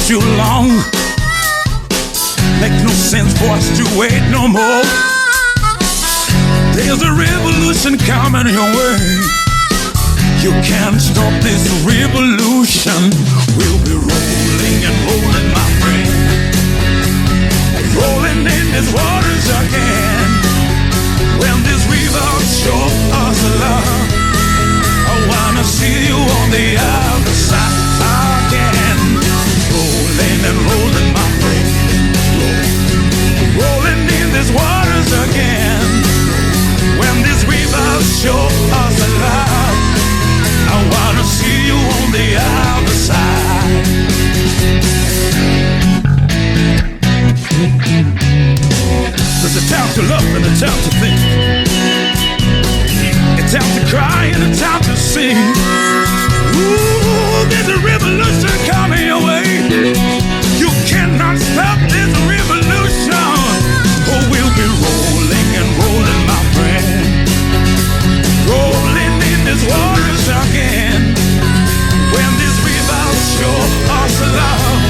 too long. Make no sense for us to wait no more. There's a revolution coming your way. You can't stop this revolution. We'll be rolling and rolling, my friend. Rolling in these waters again. When this river show us love, I wanna see you on the other side again. Rolling and rolling, my friend. Rolling in these waters again. When this river show us love, I wanna see you on the other side. There's a time to love and a time to think. A time to cry and a time to sing. Ooh, there's a revolution coming your way. You cannot stop this revolution. Oh, we'll be rolling and rolling, my friend. Rolling in these waters again. When this river show us love,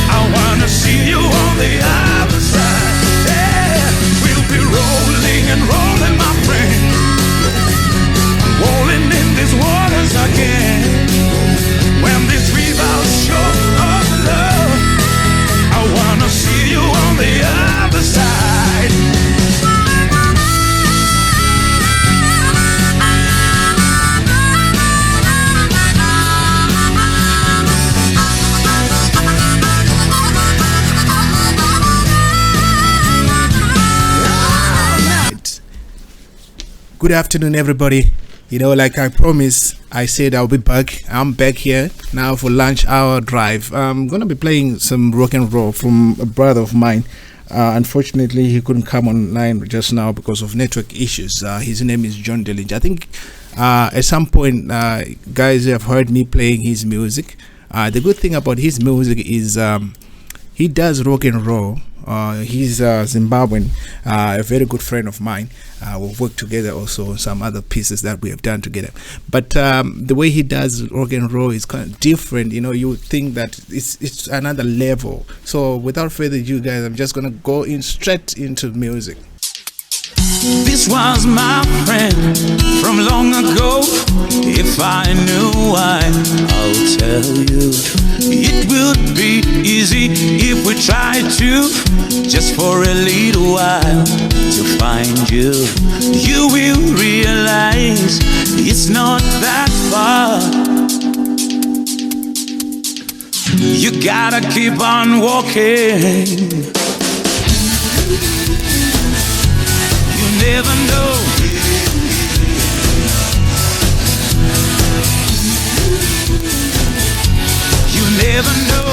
I wanna see you on the other side. Yeah, we'll be rolling and rolling, my friend. Rolling in these waters again. When this river show us love, I wanna see you on the other side. Good afternoon, everybody. You know, like I promised, I said I'll be back. I'm back here now for lunch hour drive. I'm gonna be playing some rock and roll from a brother of mine. Unfortunately, he couldn't come online just now because of network issues. His name is John Delinger. I think at some point, guys have heard me playing his music. The good thing about his music is he does rock and roll. He's Zimbabwean, a very good friend of mine. We've worked together also on some other pieces that we have done together. But the way he does rock and roll is kind of different. You know, you would think that it's another level. So without further ado, guys, I'm just gonna go in straight into music. This was my friend from long ago. If I knew why, I'll tell you. It would be easy if we tried to, just for a little while, to find you. You will realize it's not that far. You gotta keep on walking. Never know. You never know.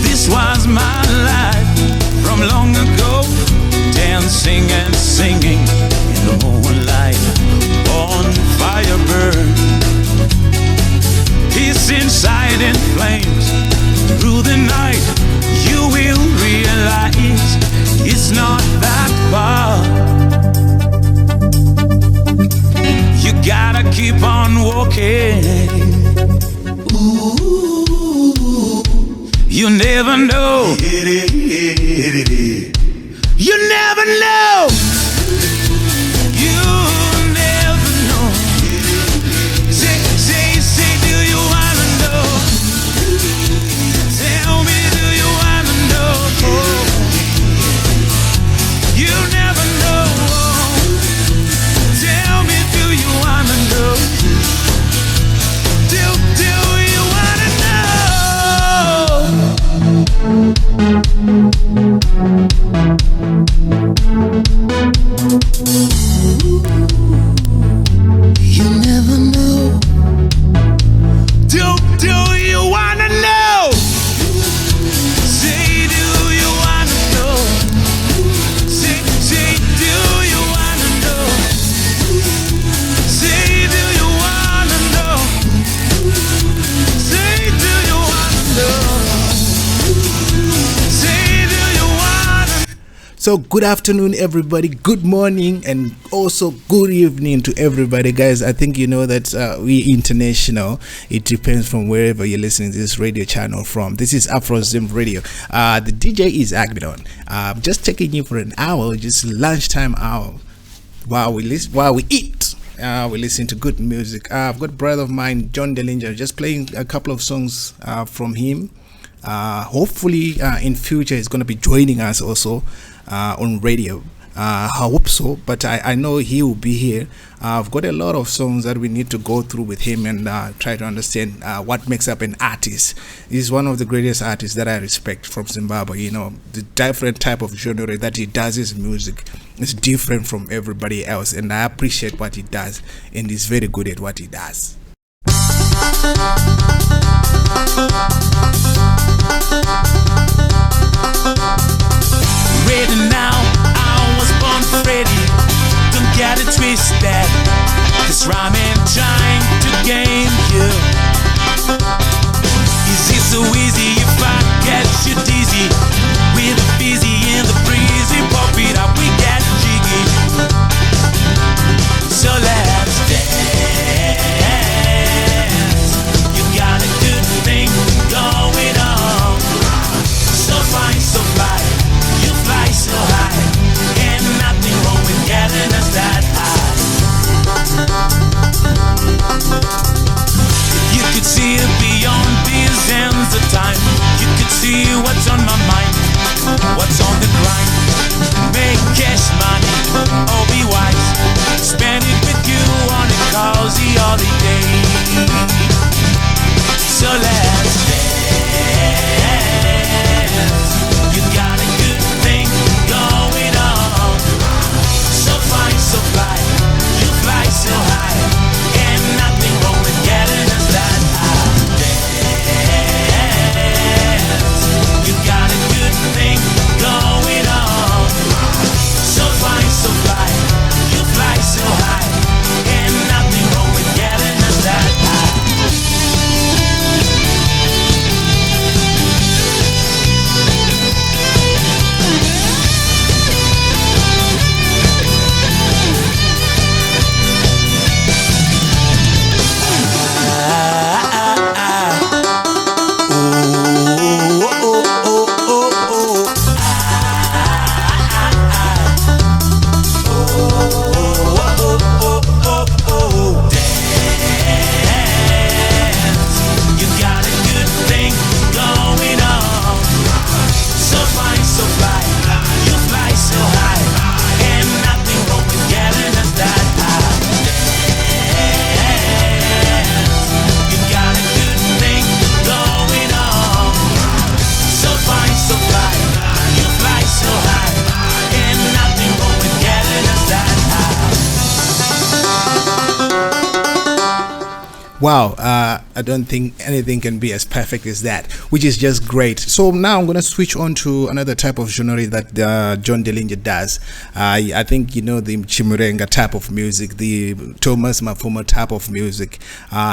This was my life from long ago, dancing and singing in the moonlight, on fire burn. Peace inside in flames through the night. You will realize it's not that far. You gotta keep on walking. Ooh, you never know. You never know. So good afternoon, everybody. Good morning, and also good evening to everybody, guys. I think you know that we international. It depends from wherever you're listening to this radio channel from. This is Afro Zim Radio. The DJ is Agmedon. Just taking you for an hour, just lunchtime hour, while we eat. We listen to good music. I've got a brother of mine, John Delinger, just playing a couple of songs from him. Hopefully in future he's going to be joining us also on radio. I hope so, but I know he will be here. I've got a lot of songs that we need to go through with him and try to understand what makes up an artist. He's one of the greatest artists that I respect from Zimbabwe. You know, the different type of genre that he does his music is different from everybody else, and I appreciate what he does, and he's very good at what he does. Ready now, I was born ready. Don't get it twisted. This rhyming trying to game you. Is it so easy if I get you dizzy? With the busy and the breezy, pop it up, we get jiggy. So let's dance. You got a good thing going on. So fine, so fly. You fly so high. Ain't nothing wrong with getting us that high. You could see it beyond these ends of time. You could see what's on my mind, what's on the grind. Make cash money, or be wise. Spend it with you on a cozy holiday. So let's dance. You got a good thing going on. So fine, so fly. You fly so high. Ain't nothing wrong with getting us that high. Dance. You got a good thing going on. So fine, so fly. You fly so high. Ain't nothing wrong with getting us that high. Wow, I don't think anything can be as perfect as that, which is just great. So now I'm going to switch on to another type of genre that John Delinger does. I think you know the Chimurenga type of music, the Thomas Mafuma type of music.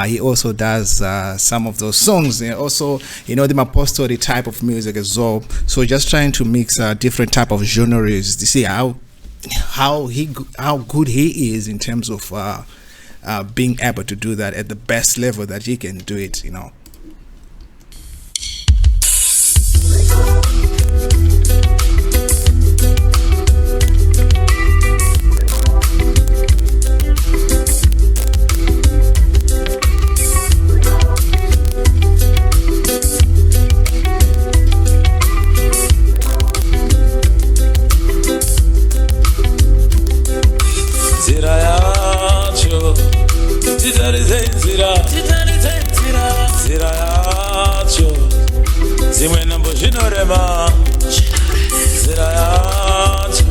He also does some of those songs, and also you know the Mapostoli type of music as well. So just trying to mix different type of genres to see how good he is in terms of being able to do that at the best level that he can do it, you know. Zira yacho zimwe nambo zvinorema zira yacho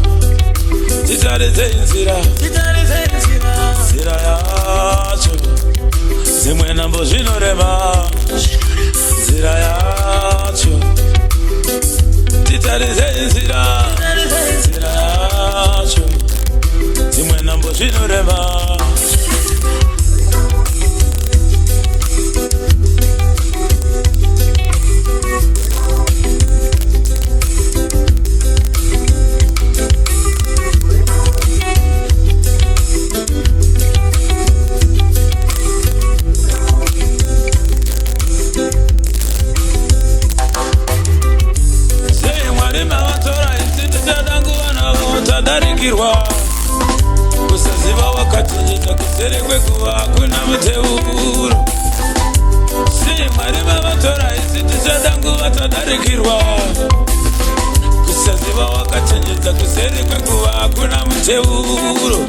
titaridze nzira zira yacho zimwe nambo zvinorema zira yacho titaridze nzira zira yacho zimwe nambo zvinorema. Mwari mavatora isi tichadanguva navo tadarikirwa kusaziva wakachenjeta kusere kwekuva kuna muteuro sei Mwari mavatora isi tichadanguva tadarikirwa kusaziva wakachenjeta kusere kwekuva kuna muteuro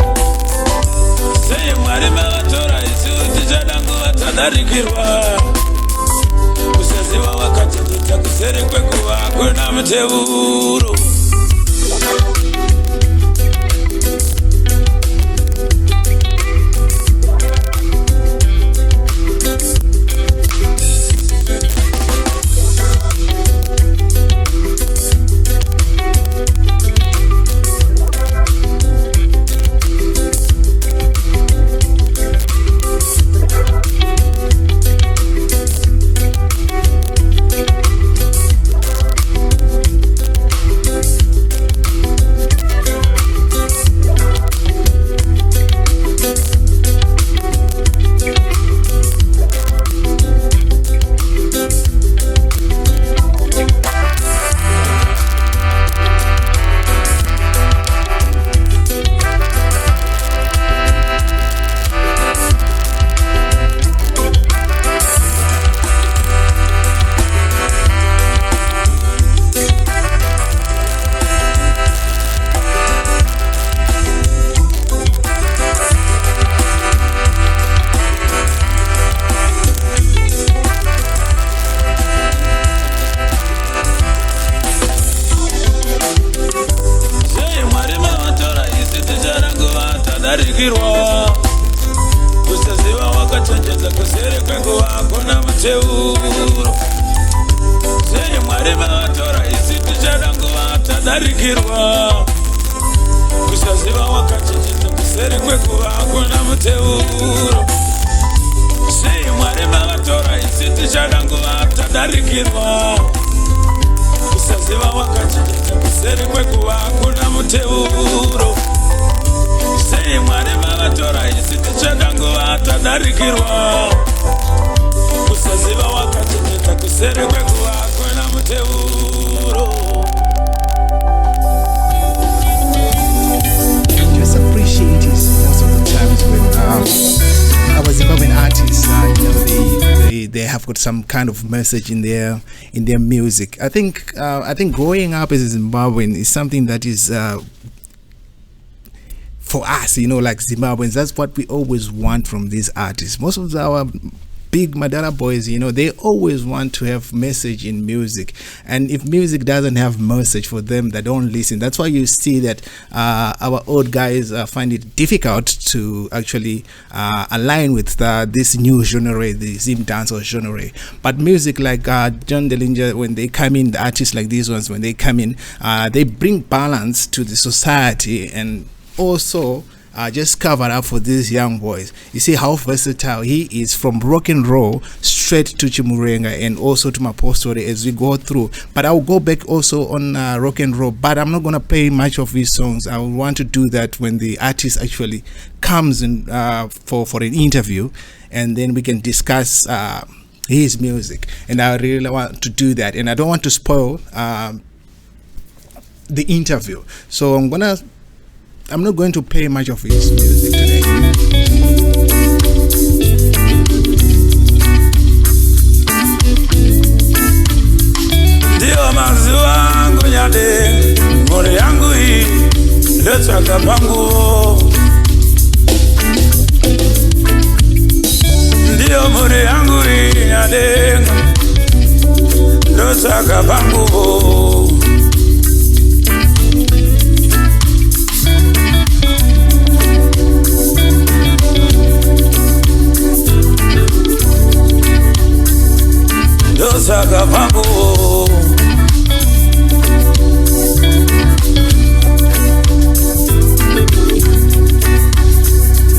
sei Mwari mavatora isi tichadanguva tadarikirwa kusaziva wakachenjeta kusere kwekuva kuna muteuro kusaziva wakachenjeta kusere kwekuva kuna muteuro sei Mwari mavatora isi tichadanguva tadarikirwa kusaziva wakachenjeta kusere kwekuva kuna muteuro sei Mwari mavatora isi tichadanguva tadarikirwa kusaziva wakachenjeta kusere kwekuva kuna muteuro sei Mwari mavatora isi tichadanguva tadarikirwa kusaziva wakachenjeta kusere kwekuva kuna muteuro. Just appreciate it most of the times when our Zimbabwean artists, they have got some kind of message in their music. I think growing up as a Zimbabwean is something that is for us, like Zimbabweans. That's what we always want from these artists. Most of our big Madara boys, they always want to have message in music, and if music doesn't have message for them, they don't listen. That's why you see that our old guys find it difficult to actually align with this new genre, the zimdancehall genre. But music like John Delinger, when they come in, the artists like these ones, when they come in, they bring balance to the society, and also just cover up for these young boys. You see how versatile he is, from rock and roll straight to Chimurenga and also to Mapostore as we go through. But I'll go back also on rock and roll, but I'm not going to play much of his songs. I want to do that when the artist actually comes in for an interview, and then we can discuss his music. And I really want to do that, and I don't want to spoil the interview. So I'm not going to play much of his music today. Ndio maziwa yangu nyade, mori yangu hii ndochaka pangu. Ndio mori yangu hii nyade, ndochaka pangu. Dosaka pangu,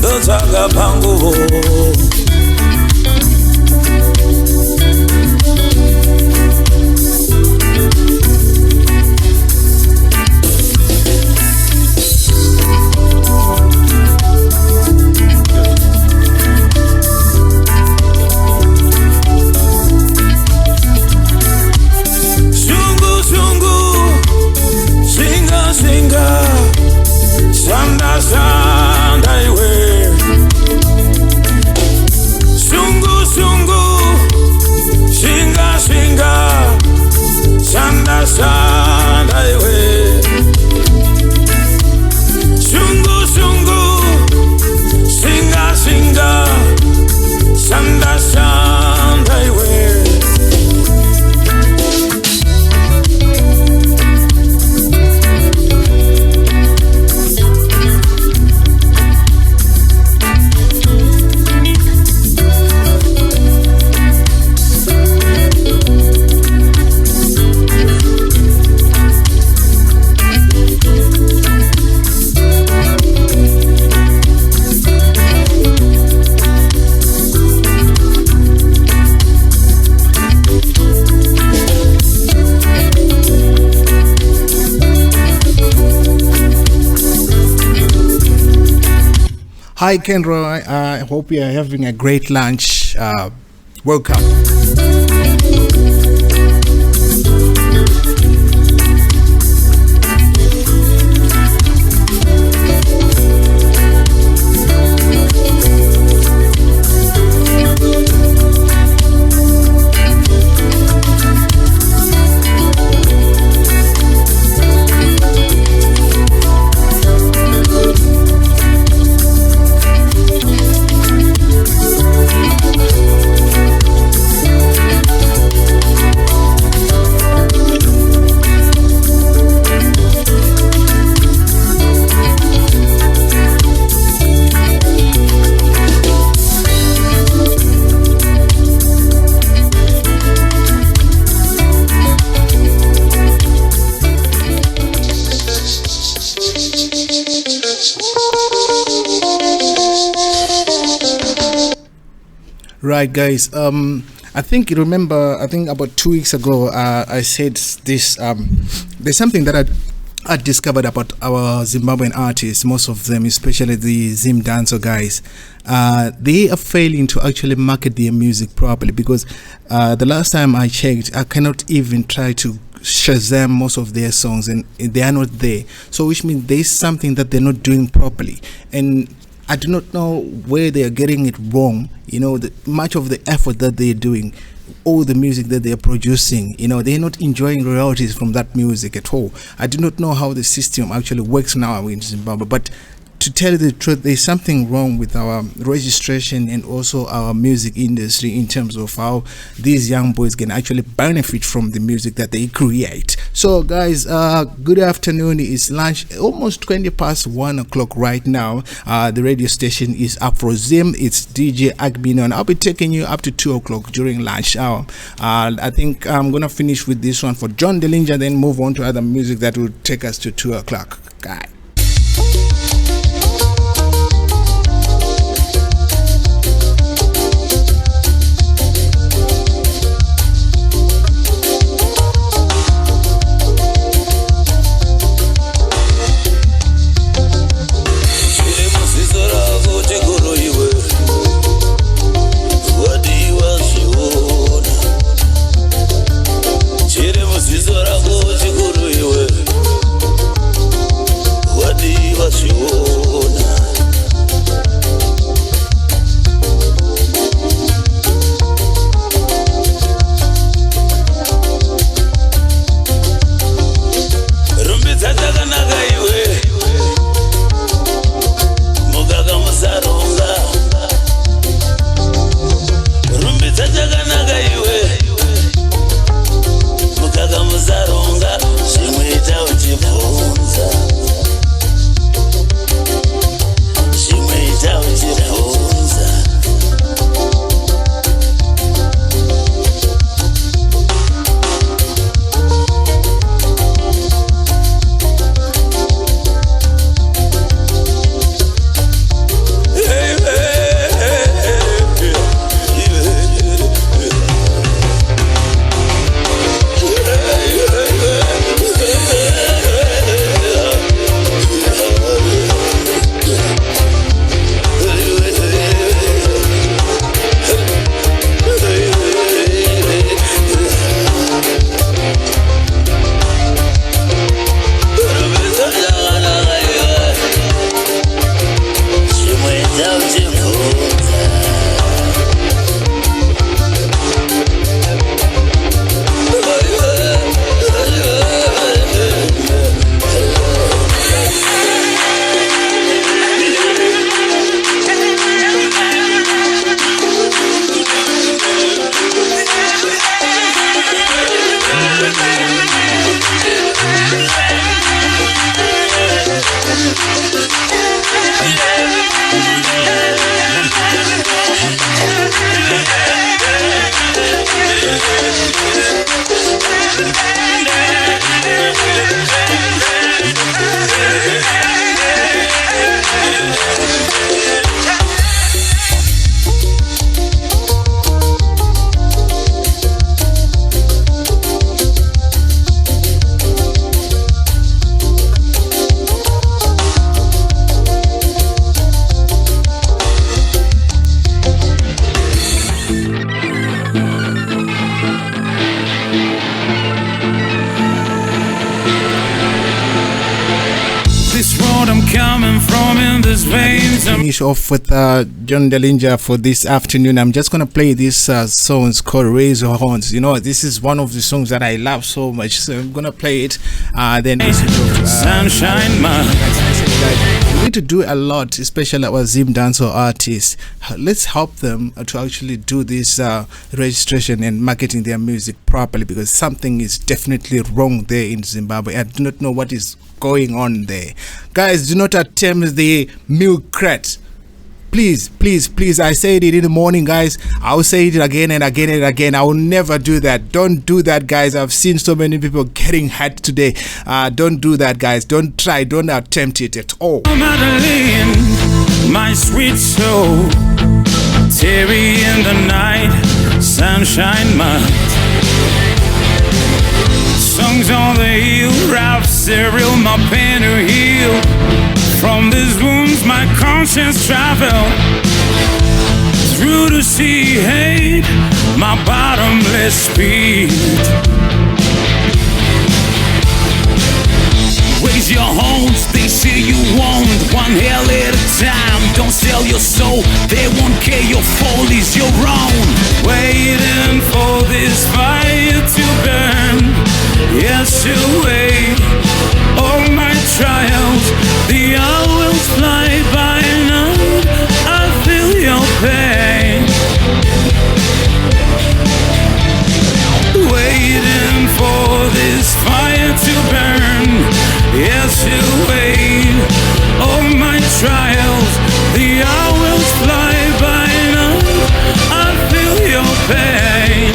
dosaka pangu, Hi, Kendra. I hope you are having a great lunch. Welcome. Right, guys. I think you remember. I think about 2 weeks ago, I said this. There's something that I discovered about our Zimbabwean artists. Most of them, especially the zimdancehall guys, they are failing to actually market their music properly. Because the last time I checked, I cannot even try to Shazam most of their songs, and they are not there. So, which means there's something that they're not doing properly, and I do not know where they are getting it wrong. Much of the effort that they're doing, all the music that they're producing, they're not enjoying royalties from that music at all. I do not know how the system actually works now in Zimbabwe, but to tell you the truth, there's something wrong with our registration and also our music industry in terms of how these young boys can actually benefit from the music that they create. So guys, good afternoon. It's lunch, almost 20 past 1 o'clock right now. The radio station is Afrom. It's DJ Agbino, and I'll be taking you up to 2 o'clock during lunch hour. I think I'm gonna finish with this one for John Delinger, then move on to other music that will take us to 2 o'clock. Guys. what I'm coming from in this vein. Finish off with John Delinger for this afternoon. I'm just gonna play this songs called Raise Your Horns. You know, this is one of the songs that I love so much, so I'm gonna play it. Then Sunshine, we need to do a lot, especially our zimdancehall artists. Let's help them to actually do this registration and marketing their music properly, because something is definitely wrong there in Zimbabwe. I do not know what is going on there. Guys, do not attempt the milk crate. Please, please, please. I said it in the morning, guys. I'll say it again and again and again. I will never do that. Don't do that, guys. I've seen so many people getting hurt today. Don't do that, guys. Don't try. Don't attempt it at all. Madeline, my sweet soul, Terry in the night, sunshine month. Songs on the hill, Ralph cereal, my pain to heal. From these wounds my conscience travel through the sea hate, my bottomless pit. Raise your horns, they say you want one hell at a time. Don't sell your soul, they won't care, your fall is your own. Waiting for this fire to burn. Yes, you wait. All my trials, the hours fly by night. I feel your pain. Waiting for this fire to burn. Yes, you wait. All my trials, the hours fly by night. I feel your pain.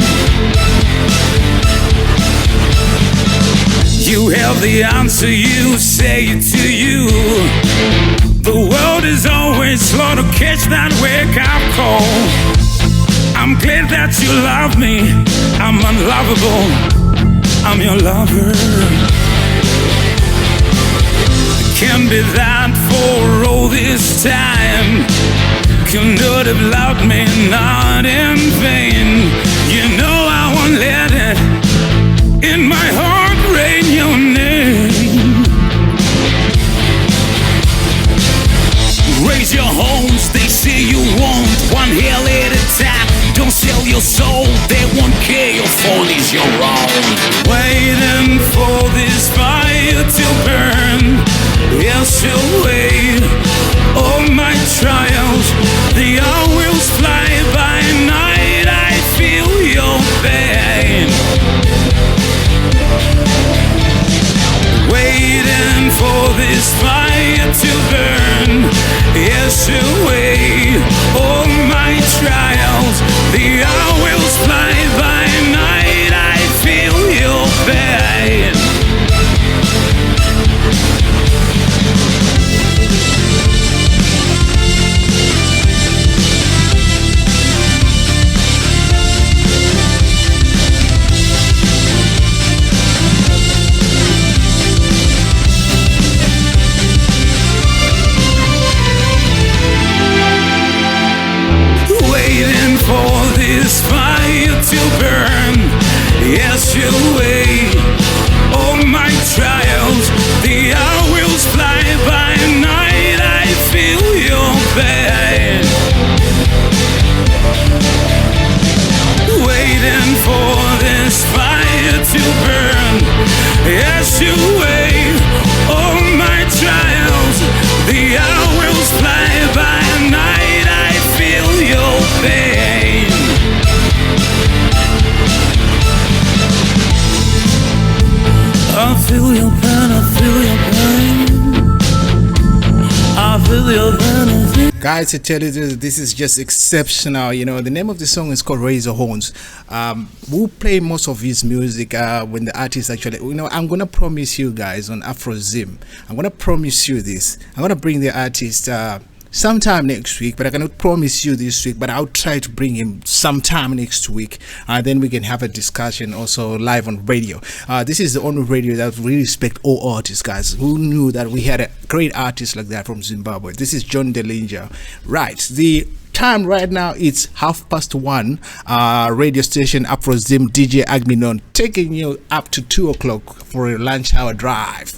You have the answer, you say it to you. The world is always slow to catch that wake-up call. I'm glad that you love me. I'm unlovable. I'm your lover. Can't be that for all this time. Could not have loved me, not in vain. You know I won't let it in my heart rain your name. Raise your horns, they say you want one hell at a time. Don't sell your soul, they won't care, your fall is your own. Waiting for this fire to burn. Yes, you'll wait. All my trials, the hours fly by night. I feel your pain. Waiting for this fire to burn. Yes, you wait. All my trials, the hours fly by night. I feel your pain. For this fire to burn. Yes, you wait. All my trials, the hours fly by night. I feel your pain. Waiting for this fire to burn. Yes, you wait. All my trials, the hours fly by night. I feel your pain. I feel your pain, I feel your pain. I feel your pain, Guys, I tell you this is just exceptional. You know, the name of the song is called Raise Your Horns. We'll play most of his music when the artist actually, you know, I'm gonna promise you guys on Afrozim, I'm gonna promise you this. I'm gonna bring the artist sometime next week, but I cannot promise you this week, but I'll try to bring him sometime next week. Then we can have a discussion also live on radio. This is the only radio that really respect all artists, guys. Who knew that we had a great artist like that from Zimbabwe? This is John Delinger. Right, the time right now it's 1:30. Radio station Afrozim, DJ Agminon, taking you up to 2 o'clock for a lunch hour drive.